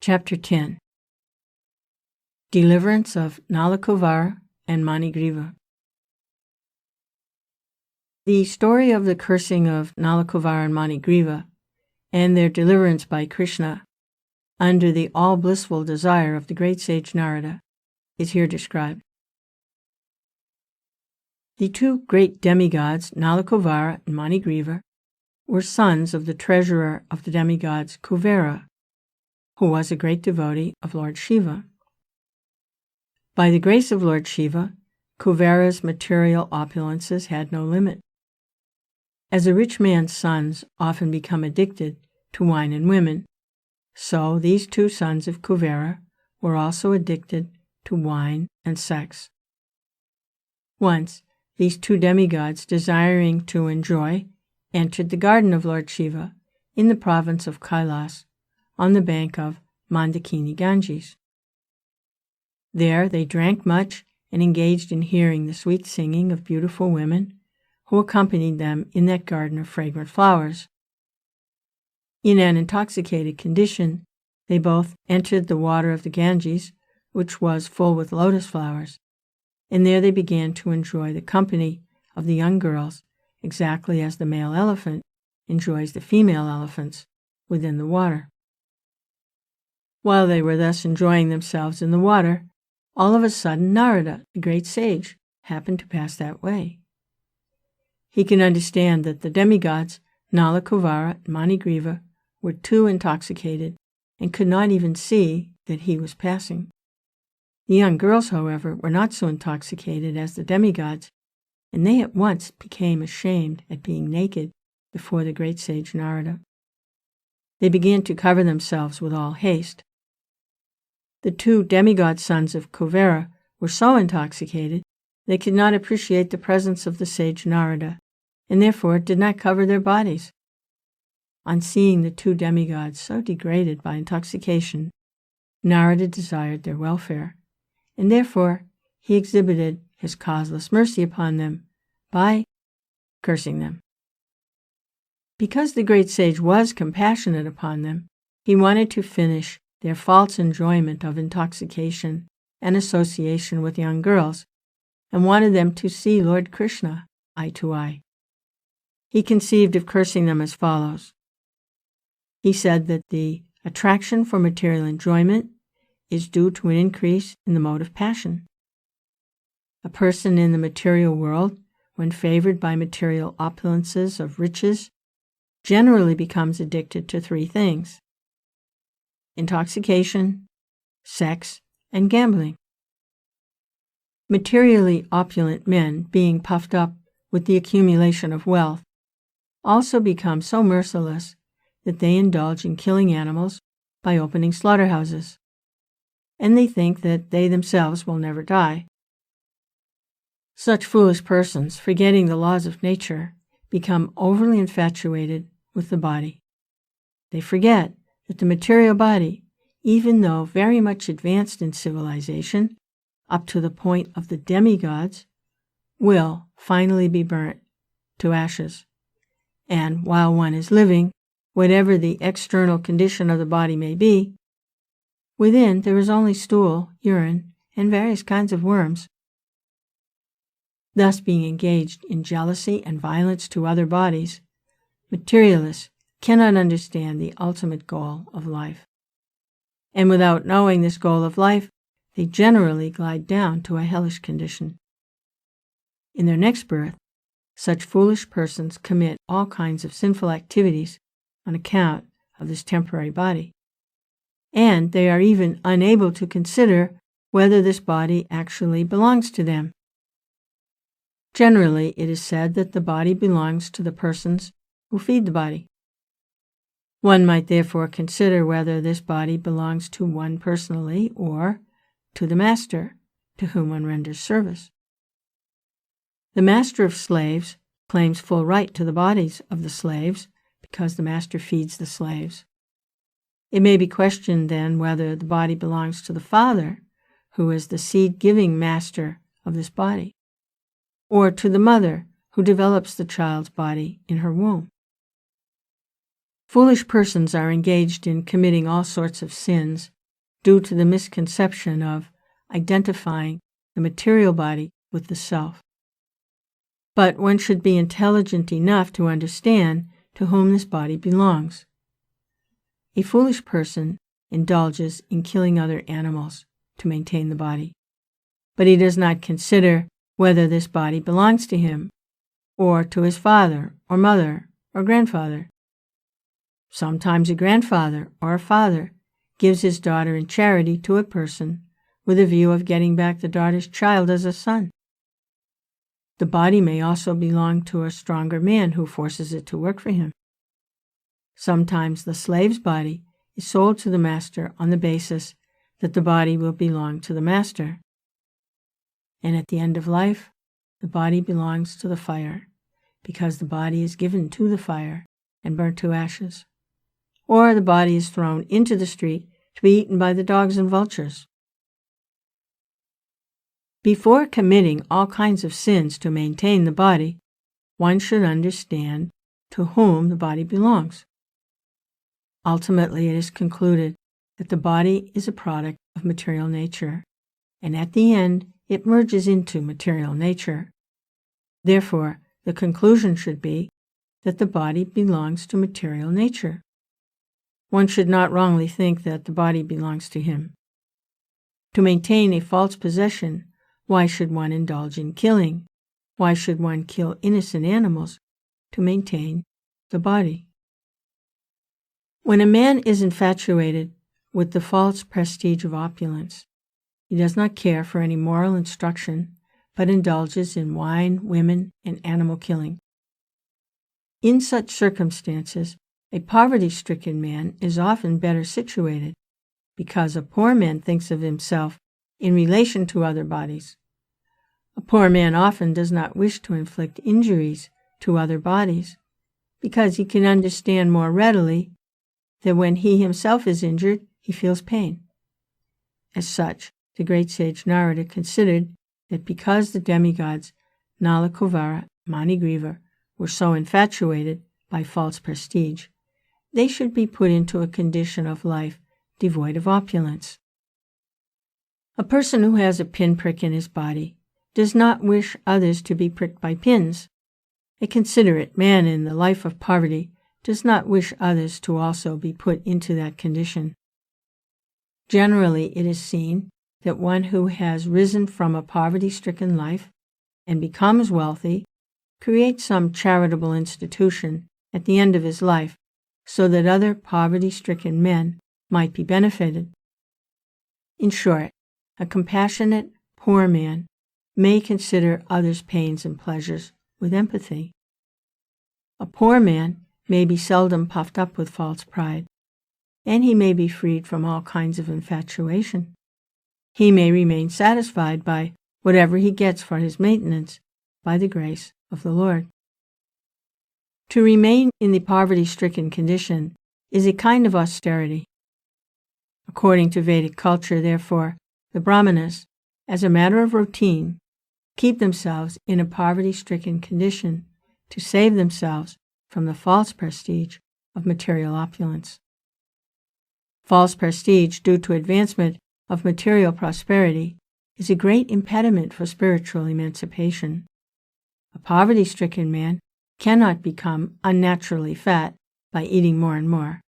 Chapter 10. Deliverance of Nalakuvara and Manigriva. The story of the cursing of Nalakuvara and Manigriva and their deliverance by Krishna under the all-blissful desire of the great sage Narada is here described. The two great demigods, Nalakuvara and Manigriva, were sons of the treasurer of the demigods Kuvera, who was a great devotee of Lord Shiva. By the grace of Lord Shiva, Kuvera's material opulences had no limit. As a rich man's sons often become addicted to wine and women, so these two sons of Kuvera were also addicted to wine and sex. Once, these two demigods, desiring to enjoy, entered the garden of Lord Shiva in the province of Kailas, on the bank of Mandakini Ganges. There they drank much and engaged in hearing the sweet singing of beautiful women who accompanied them in that garden of fragrant flowers. In an intoxicated condition, they both entered the water of the Ganges, which was full with lotus flowers, and there they began to enjoy the company of the young girls exactly as the male elephant enjoys the female elephants within the water. While they were thus enjoying themselves in the water, all of a sudden Narada, the great sage, happened to pass that way. He can understand that the demigods, Nalakuvara and Manigriva, were too intoxicated and could not even see that he was passing. The young girls, however, were not so intoxicated as the demigods, and they at once became ashamed at being naked before the great sage Narada. They began to cover themselves with all haste. The two demigod sons of Kuvera were so intoxicated they could not appreciate the presence of the sage Narada, and therefore did not cover their bodies. On seeing the two demigods so degraded by intoxication, Narada desired their welfare, and therefore he exhibited his causeless mercy upon them by cursing them. Because the great sage was compassionate upon them, he wanted to finish their false enjoyment of intoxication and association with young girls, and wanted them to see Lord Krishna eye to eye. He conceived of cursing them as follows. He said that the attraction for material enjoyment is due to an increase in the mode of passion. A person in the material world, when favored by material opulences of riches, generally becomes addicted to three things: intoxication, sex, and gambling. Materially opulent men, being puffed up with the accumulation of wealth, also become so merciless that they indulge in killing animals by opening slaughterhouses, and they think that they themselves will never die. Such foolish persons, forgetting the laws of nature, become overly infatuated with the body. They forget that the material body, even though very much advanced in civilization, up to the point of the demigods, will finally be burnt to ashes. And while one is living, whatever the external condition of the body may be, within there is only stool, urine, and various kinds of worms. Thus, being engaged in jealousy and violence to other bodies, materialists cannot understand the ultimate goal of life. And without knowing this goal of life, they generally glide down to a hellish condition. In their next birth, such foolish persons commit all kinds of sinful activities on account of this temporary body, and they are even unable to consider whether this body actually belongs to them. Generally, it is said that the body belongs to the persons who feed the body. One might therefore consider whether this body belongs to one personally or to the master to whom one renders service. The master of slaves claims full right to the bodies of the slaves because the master feeds the slaves. It may be questioned then whether the body belongs to the father, who is the seed-giving master of this body, or to the mother who develops the child's body in her womb. Foolish persons are engaged in committing all sorts of sins due to the misconception of identifying the material body with the self. But one should be intelligent enough to understand to whom this body belongs. A foolish person indulges in killing other animals to maintain the body, but he does not consider whether this body belongs to him, or to his father, or mother, or grandfather. Sometimes a grandfather or a father gives his daughter in charity to a person with a view of getting back the daughter's child as a son. The body may also belong to a stronger man who forces it to work for him. Sometimes the slave's body is sold to the master on the basis that the body will belong to the master. And at the end of life, the body belongs to the fire, because the body is given to the fire and burnt to ashes. Or the body is thrown into the street to be eaten by the dogs and vultures. Before committing all kinds of sins to maintain the body, one should understand to whom the body belongs. Ultimately, it is concluded that the body is a product of material nature, and at the end, it merges into material nature. Therefore, the conclusion should be that the body belongs to material nature. One should not wrongly think that the body belongs to him. To maintain a false possession, why should one indulge in killing? Why should one kill innocent animals to maintain the body? When a man is infatuated with the false prestige of opulence, he does not care for any moral instruction, but indulges in wine, women, and animal killing. In such circumstances, a poverty-stricken man is often better situated, because a poor man thinks of himself in relation to other bodies. A poor man often does not wish to inflict injuries to other bodies, because he can understand more readily that when he himself is injured, he feels pain. As such, the great sage Narada considered that because the demigods Nalakuvara, Manigriva were so infatuated by false prestige, they should be put into a condition of life devoid of opulence. A person who has a pinprick in his body does not wish others to be pricked by pins. A considerate man in the life of poverty does not wish others to also be put into that condition. Generally, it is seen that one who has risen from a poverty-stricken life and becomes wealthy creates some charitable institution at the end of his life so that other poverty-stricken men might be benefited. In short, a compassionate, poor man may consider others' pains and pleasures with empathy. A poor man may be seldom puffed up with false pride, and he may be freed from all kinds of infatuation. He may remain satisfied by whatever he gets for his maintenance by the grace of the Lord. To remain in the poverty-stricken condition is a kind of austerity. According to Vedic culture, therefore, the Brahmanas, as a matter of routine, keep themselves in a poverty-stricken condition to save themselves from the false prestige of material opulence. False prestige due to advancement of material prosperity is a great impediment for spiritual emancipation. A poverty-stricken man cannot become unnaturally fat by eating more and more.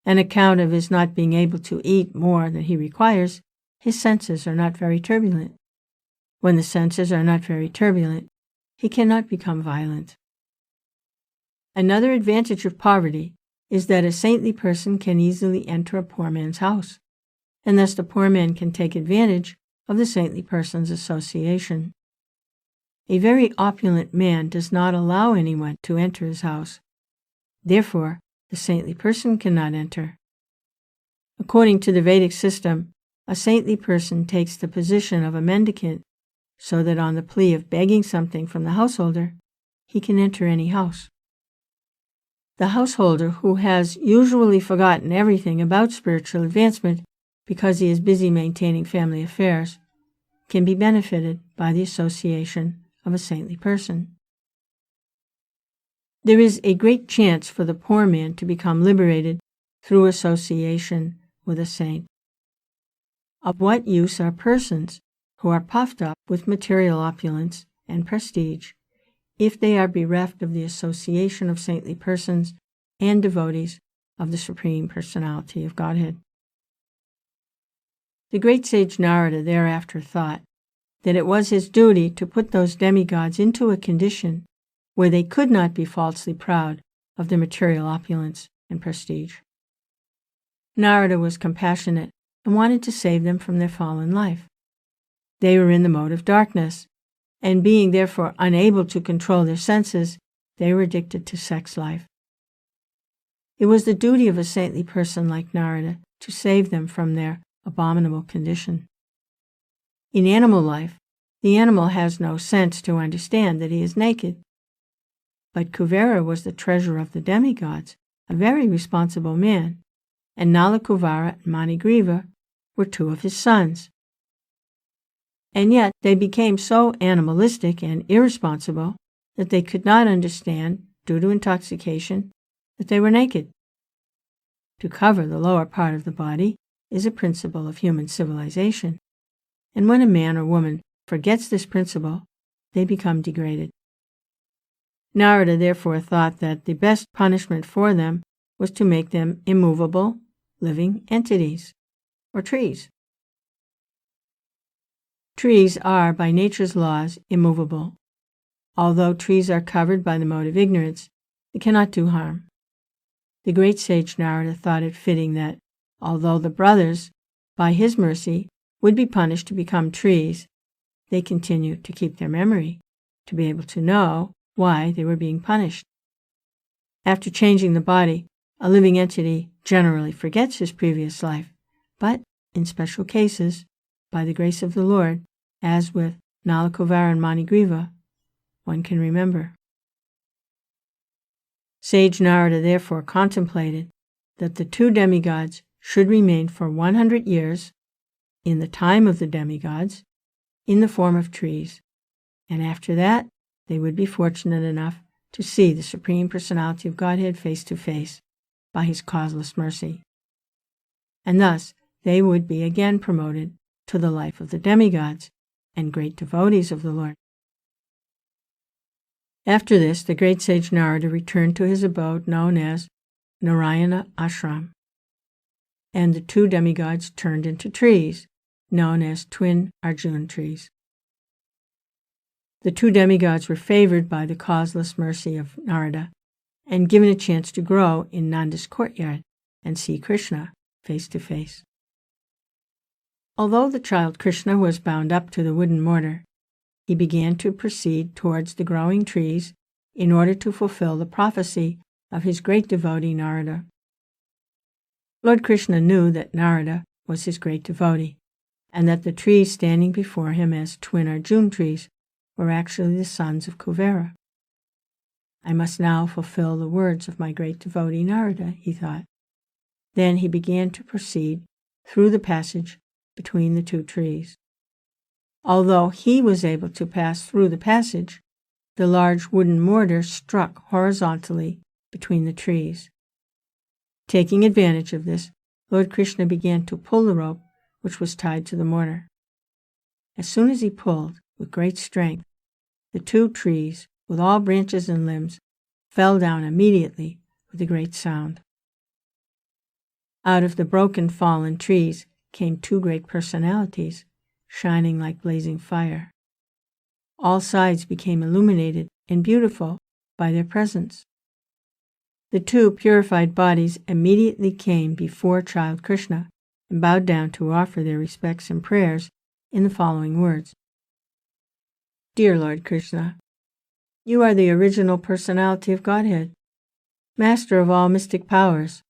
On account of his not being able to eat more than he requires, his senses are not very turbulent. When the senses are not very turbulent, he cannot become violent. Another advantage of poverty is that a saintly person can easily enter a poor man's house, and thus the poor man can take advantage of the saintly person's association. A very opulent man does not allow anyone to enter his house. Therefore, the saintly person cannot enter. According to the Vedic system, a saintly person takes the position of a mendicant, so that on the plea of begging something from the householder, he can enter any house. The householder, who has usually forgotten everything about spiritual advancement because he is busy maintaining family affairs, can be benefited by the association of a saintly person. There is a great chance for the poor man to become liberated through association with a saint. Of what use are persons who are puffed up with material opulence and prestige if they are bereft of the association of saintly persons and devotees of the Supreme Personality of Godhead? The great sage Narada thereafter thought that it was his duty to put those demigods into a condition where they could not be falsely proud of their material opulence and prestige. Narada was compassionate and wanted to save them from their fallen life. They were in the mode of darkness, and being therefore unable to control their senses, they were addicted to sex life. It was the duty of a saintly person like Narada to save them from their abominable condition. In animal life, the animal has no sense to understand that he is naked. But Kuvera was the treasurer of the demigods, a very responsible man, and Nalakuvara and Manigriva were two of his sons. And yet they became so animalistic and irresponsible that they could not understand, due to intoxication, that they were naked. To cover the lower part of the body is a principle of human civilization, and when a man or woman forgets this principle, they become degraded. Narada therefore thought that the best punishment for them was to make them immovable, living entities, or trees. Trees are, by nature's laws, immovable. Although trees are covered by the mode of ignorance, they cannot do harm. The great sage Narada thought it fitting that, although the brothers, by his mercy, would be punished to become trees, they continued to keep their memory, to be able to know why they were being punished. After changing the body, a living entity generally forgets his previous life, but in special cases, by the grace of the Lord, as with Nalakuvara and Manigriva, one can remember. Sage Narada therefore contemplated that the two demigods should remain for 100 years, in the time of the demigods, in the form of trees, and after that they would be fortunate enough to see the Supreme Personality of Godhead face to face by his causeless mercy. And thus they would be again promoted to the life of the demigods and great devotees of the Lord. After this, the great sage Narada returned to his abode known as Narayana Ashram, and the two demigods turned into trees, known as twin arjuna trees. The two demigods were favored by the causeless mercy of Narada and given a chance to grow in Nanda's courtyard and see Krishna face to face. Although the child Krishna was bound up to the wooden mortar, he began to proceed towards the growing trees in order to fulfill the prophecy of his great devotee Narada. Lord Krishna knew that Narada was his great devotee, and that the trees standing before him as twin arjuna trees were actually the sons of Kuvera. I must now fulfill the words of my great devotee Narada, he thought. Then he began to proceed through the passage between the two trees. Although he was able to pass through the passage, the large wooden mortar struck horizontally between the trees. Taking advantage of this, Lord Krishna began to pull the rope which was tied to the mortar. As soon as he pulled, with great strength, the two trees, with all branches and limbs, fell down immediately with a great sound. Out of the broken fallen trees came two great personalities, shining like blazing fire. All sides became illuminated and beautiful by their presence. The two purified bodies immediately came before child Krishna and bowed down to offer their respects and prayers in the following words. Dear Lord Krishna, you are the original personality of Godhead, master of all mystic powers.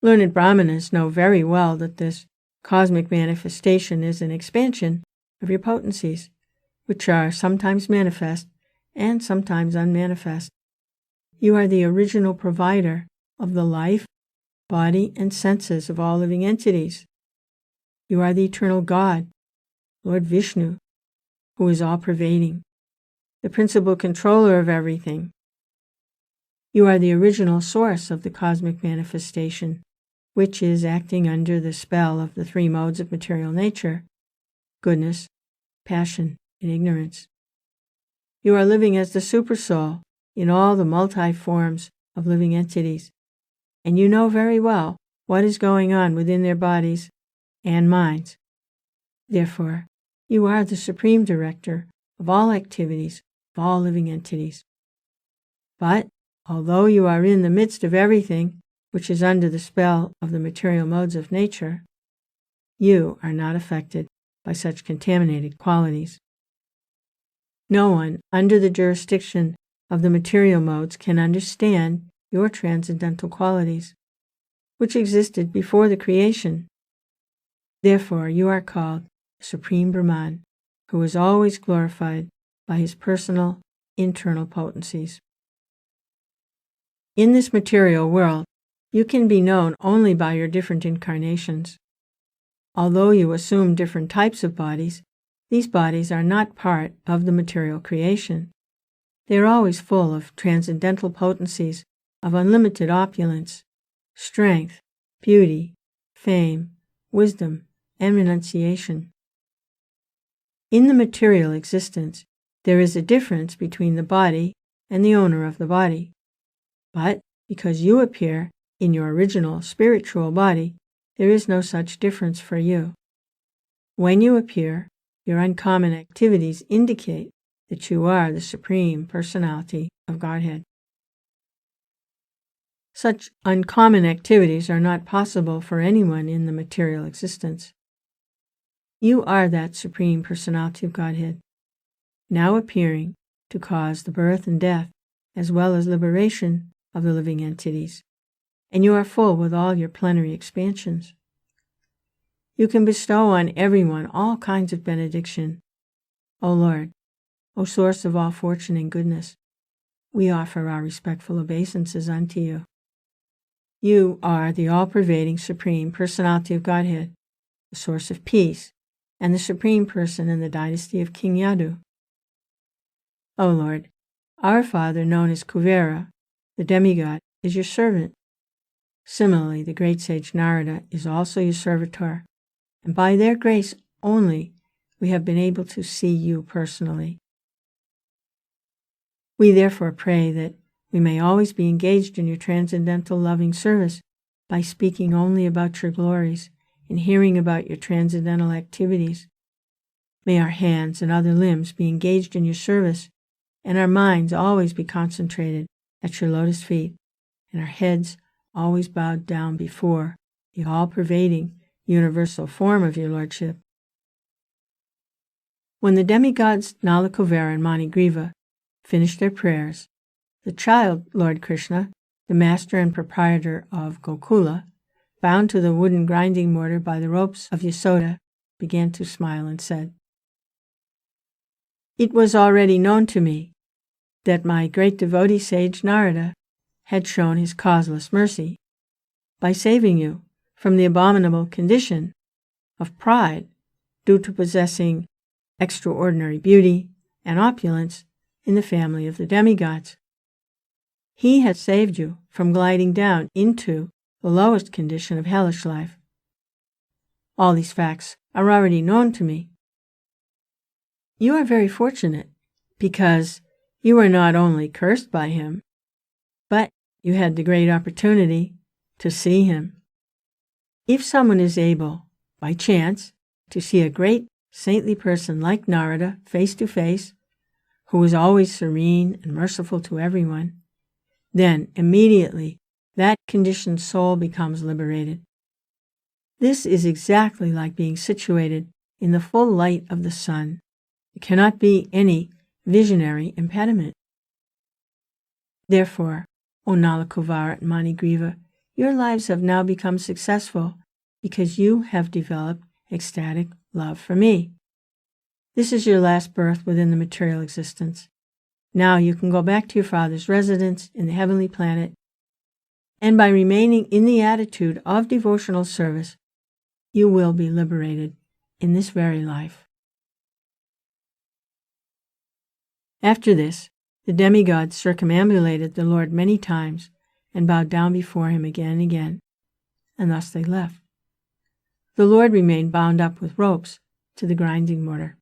Learned Brahmanas know very well that this cosmic manifestation is an expansion of your potencies, which are sometimes manifest and sometimes unmanifest. You are the original provider of the life, body, and senses of all living entities. You are the eternal God, Lord Vishnu, who is all-pervading, the principal controller of everything. You are the original source of the cosmic manifestation, which is acting under the spell of the three modes of material nature: goodness, passion, and ignorance. You are living as the supersoul in all the multi-forms of living entities, and you know very well what is going on within their bodies and minds. Therefore, you are the supreme director of all activities of all living entities. But, although you are in the midst of everything which is under the spell of the material modes of nature, you are not affected by such contaminated qualities. No one under the jurisdiction of the material modes can understand your transcendental qualities, which existed before the creation. Therefore, you are called Supreme Brahman, who is always glorified by his personal, internal potencies. In this material world, you can be known only by your different incarnations. Although you assume different types of bodies, these bodies are not part of the material creation. They are always full of transcendental potencies of unlimited opulence, strength, beauty, fame, wisdom, and renunciation. In the material existence, there is a difference between the body and the owner of the body. But because you appear in your original spiritual body, there is no such difference for you. When you appear, your uncommon activities indicate that you are the Supreme Personality of Godhead. Such uncommon activities are not possible for anyone in the material existence. You are that Supreme Personality of Godhead, now appearing to cause the birth and death, as well as liberation of the living entities, and you are full with all your plenary expansions. You can bestow on everyone all kinds of benediction. O Lord, O source of all fortune and goodness, we offer our respectful obeisances unto you. You are the all-pervading Supreme Personality of Godhead, the source of peace, and the Supreme Person in the dynasty of King Yadu. O Lord, our Father, known as Kuvera, the demigod, is your servant. Similarly, the great sage Narada is also your servitor, and by their grace only we have been able to see you personally. We therefore pray that we may always be engaged in your transcendental loving service by speaking only about your glories and hearing about your transcendental activities. May our hands and other limbs be engaged in your service, and our minds always be concentrated at your lotus feet, and our heads always bowed down before the all-pervading universal form of your Lordship. When the demigods Nalakuvara and Manigriva finished their prayers, the child Lord Krishna, the master and proprietor of Gokula, bound to the wooden grinding mortar by the ropes of Yasoda, began to smile and said, "It was already known to me that my great devotee sage Narada had shown his causeless mercy by saving you from the abominable condition of pride due to possessing extraordinary beauty and opulence in the family of the demigods. He has saved you from gliding down into the lowest condition of hellish life. All these facts are already known to me. You are very fortunate because you were not only cursed by him, but you had the great opportunity to see him. If someone is able, by chance, to see a great saintly person like Narada face to face, who is always serene and merciful to everyone, then immediately that conditioned soul becomes liberated. This is exactly like being situated in the full light of the sun. There cannot be any visionary impediment. Therefore, O Nalakuvara and Manigriva, your lives have now become successful because you have developed ecstatic love for me. This is your last birth within the material existence. Now you can go back to your father's residence in the heavenly planet, and by remaining in the attitude of devotional service, you will be liberated in this very life." After this, The demigods circumambulated the Lord many times and bowed down before him again and again, and thus they left. The Lord remained bound up with ropes to the grinding mortar.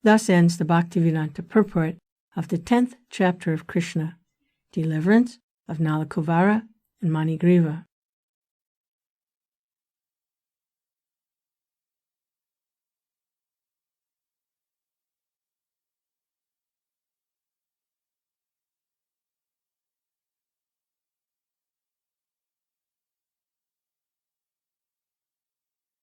Thus ends the Bhaktivedanta purport of the 10th chapter of Krishna, Deliverance of Nalakuvara and Manigriva.